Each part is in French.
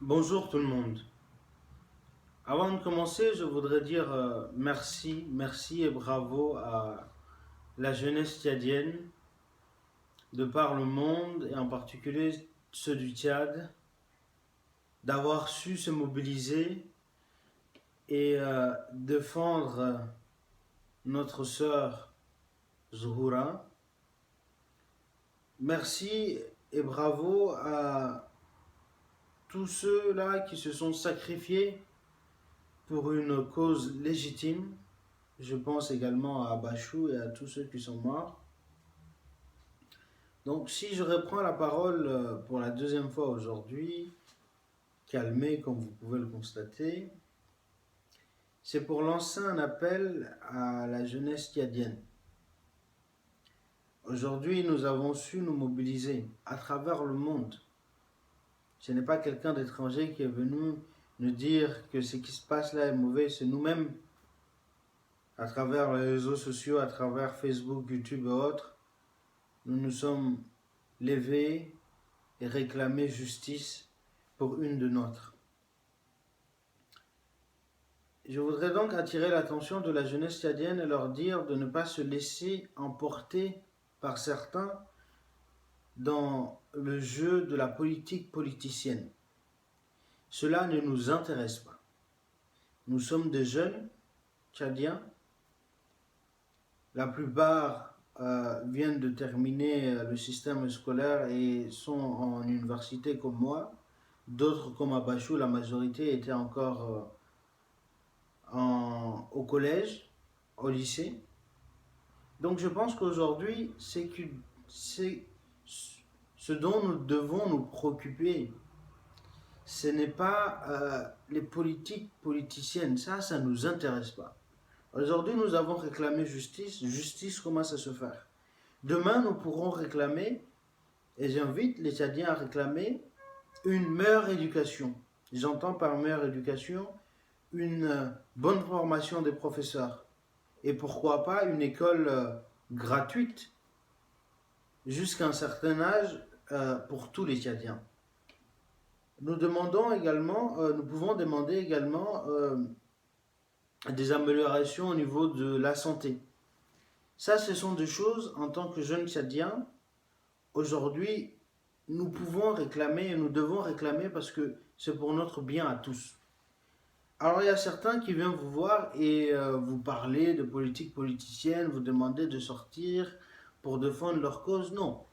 Bonjour tout le monde. Avant de commencer, je voudrais dire merci et bravo à la jeunesse tchadienne de par le monde et en particulier ceux du Tchad d'avoir su se mobiliser et défendre notre sœur Zuhura. Merci et bravo à tous ceux-là qui se sont sacrifiés pour une cause légitime. Je pense également à Bachou et à tous ceux qui sont morts. Donc si je reprends la parole pour la deuxième fois aujourd'hui, calmé comme vous pouvez le constater, c'est pour lancer un appel à la jeunesse tchadienne. Aujourd'hui, nous avons su nous mobiliser à travers le monde. Ce n'est pas quelqu'un d'étranger qui est venu nous dire que ce qui se passe là est mauvais, c'est nous-mêmes, à travers les réseaux sociaux, à travers Facebook, YouTube et autres, nous nous sommes levés et réclamé justice pour une de nôtres. Je voudrais donc attirer l'attention de la jeunesse tchadienne et leur dire de ne pas se laisser emporter par certains dans le jeu de la politique politicienne. Cela ne nous intéresse pas. Nous sommes des jeunes tchadiens. La plupart viennent de terminer le système scolaire et sont en université comme moi. D'autres, comme à Bachou, la majorité était encore au collège, au lycée. Donc je pense qu'aujourd'hui, c'est ce dont nous devons nous préoccuper. Ce n'est pas les politiques politiciennes, ça ne nous intéresse pas. Aujourd'hui, nous avons réclamé justice. Justice commence à se faire. Demain, nous pourrons réclamer, et j'invite les Tchadiens à réclamer, une meilleure éducation. J'entends par meilleure éducation une bonne formation des professeurs et pourquoi pas une école gratuite jusqu'à un certain âge pour tous les Tchadiens. Nous pouvons demander également des améliorations au niveau de la santé. Ça, ce sont des choses en tant que jeunes Tchadiens. Aujourd'hui, nous pouvons réclamer et nous devons réclamer parce que c'est pour notre bien à tous. Alors il y a certains qui viennent vous voir et vous parler de politique politicienne, vous demander de sortir pour défendre leur cause. Non.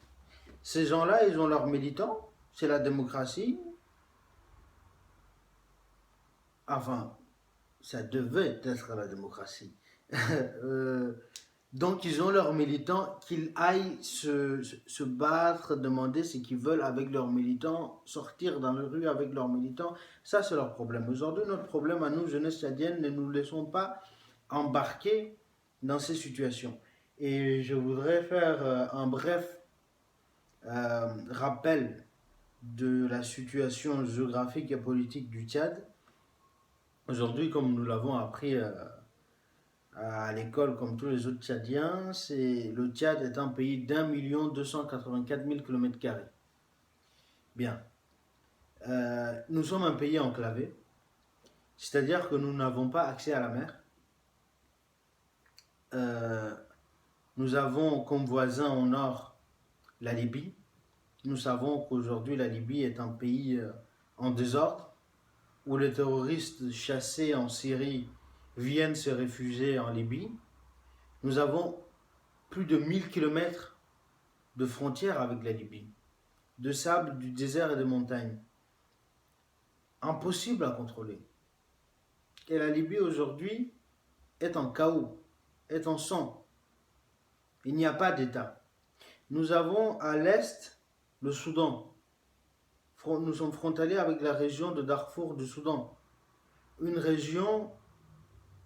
Ces gens-là, ils ont leurs militants, c'est la démocratie. Enfin, ça devait être la démocratie. euh, donc ils ont leurs militants, qu'ils aillent se battre, demander ce qu'ils veulent avec leurs militants, sortir dans les rues avec leurs militants. Ça, c'est leur problème. Aujourd'hui, notre problème à nous, jeunesse tchadienne, ne nous laissons pas embarquer dans ces situations. Et je voudrais faire un bref rappel de la situation géographique et politique du Tchad. Aujourd'hui, comme nous l'avons appris à l'école comme tous les autres Tchadiens, le Tchad est un pays d'1 284 000 km². Bien. Nous sommes un pays enclavé, c'est-à-dire que nous n'avons pas accès à la mer. Nous avons comme voisin au nord la Libye. Nous savons qu'aujourd'hui la Libye est un pays en désordre, où les terroristes chassés en Syrie viennent se réfugier en Libye. Nous avons plus de 1000 km de frontières avec la Libye, de sable, du désert et des montagnes. Impossible à contrôler. Et la Libye aujourd'hui est en chaos, est en sang. Il n'y a pas d'État. Nous avons à l'est le Soudan. Nous sommes frontaliers avec la région de Darfour du Soudan. Une région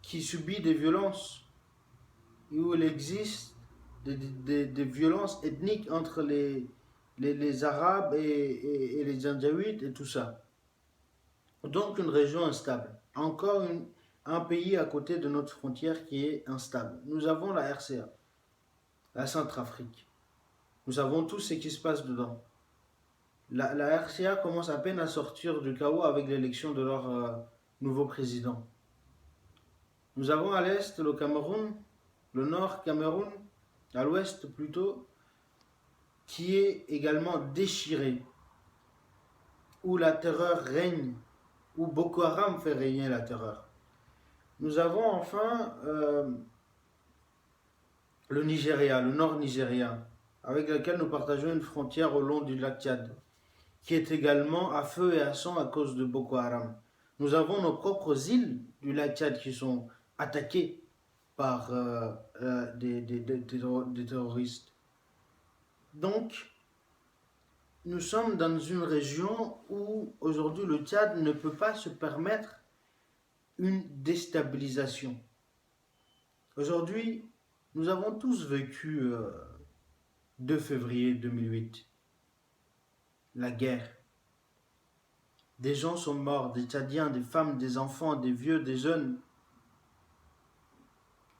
qui subit des violences et où il existe des violences ethniques entre les Arabes et les Janjaouites et tout ça. Donc une région instable. Encore un pays à côté de notre frontière qui est instable. Nous avons la RCA, la Centrafrique. Nous savons tout ce qui se passe dedans. La RCA commence à peine à sortir du chaos avec l'élection de leur nouveau président. Nous avons à l'est le Cameroun, le nord Cameroun, à l'ouest plutôt, qui est également déchiré, où la terreur règne, où Boko Haram fait régner la terreur. Nous avons enfin le Nigeria, le nord Nigeria, avec lequel nous partageons une frontière au long du lac Tchad, qui est également à feu et à sang à cause de Boko Haram. Nous avons nos propres îles du lac Tchad qui sont attaquées par des terroristes. Donc, nous sommes dans une région où aujourd'hui le Tchad ne peut pas se permettre une déstabilisation. Aujourd'hui, nous avons tous vécu 2 février 2008, la guerre. Des gens sont morts, des Tchadiens, des femmes, des enfants, des vieux, des jeunes.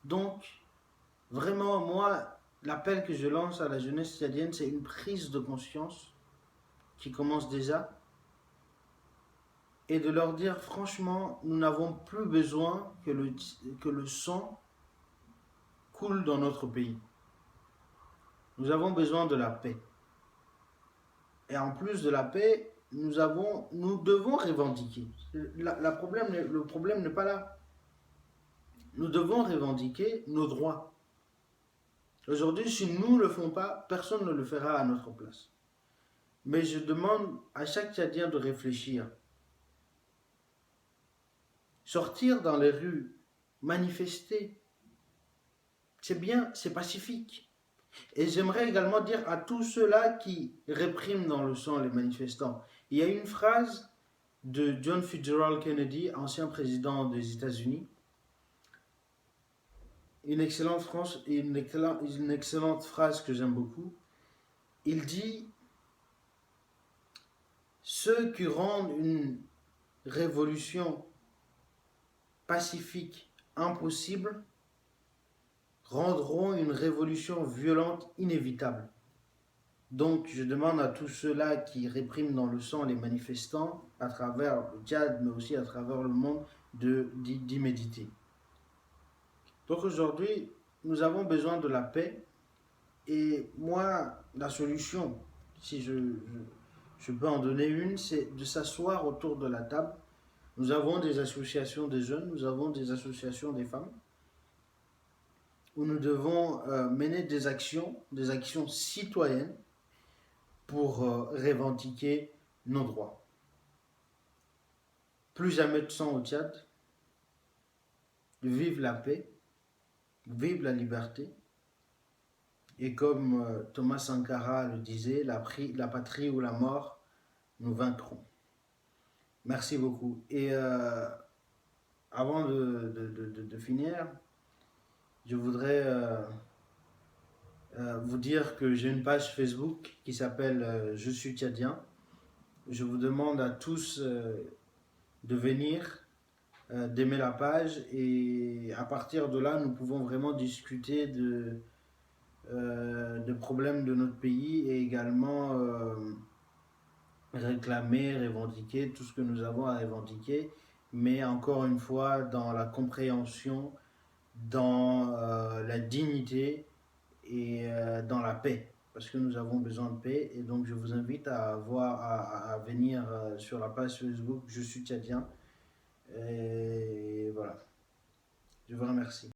Donc, vraiment, moi, l'appel que je lance à la jeunesse tchadienne, c'est une prise de conscience qui commence déjà et de leur dire franchement, nous n'avons plus besoin que le sang coule dans notre pays. Nous avons besoin de la paix. Et en plus de la paix, nous devons revendiquer. Le problème n'est pas là. Nous devons revendiquer nos droits. Aujourd'hui, si nous ne le faisons pas, personne ne le fera à notre place. Mais je demande à chaque Tchadien de réfléchir. Sortir dans les rues, manifester, c'est bien, c'est pacifique. Et j'aimerais également dire à tous ceux-là qui répriment dans le sang les manifestants. Il y a une phrase de John Fitzgerald Kennedy, ancien président des États-Unis, une excellente phrase que j'aime beaucoup. Il dit « Ceux qui rendent une révolution pacifique impossible rendront une révolution violente inévitable. » Donc je demande à tous ceux-là qui répriment dans le sang les manifestants à travers le Tchad, mais aussi à travers le monde, d'y méditer. Donc aujourd'hui, nous avons besoin de la paix. Et moi, la solution, si je peux en donner une, c'est de s'asseoir autour de la table. Nous avons des associations des jeunes, nous avons des associations des femmes, où nous devons mener des actions citoyennes pour revendiquer nos droits. Plus jamais de sang au Tchad. Vive la paix, vive la liberté. Et comme Thomas Sankara le disait, la patrie ou la mort, nous vaincrons. Merci beaucoup. Et avant de finir, je voudrais vous dire que j'ai une page Facebook qui s'appelle Je suis Tchadien. Je vous demande à tous de venir, d'aimer la page, et à partir de là, nous pouvons vraiment discuter de problèmes de notre pays et également réclamer, revendiquer tout ce que nous avons à revendiquer, mais encore une fois dans la compréhension, dans la dignité et dans la paix, parce que nous avons besoin de paix. Et donc je vous invite à venir sur la page Facebook Je suis Tchadien, et voilà, je vous remercie.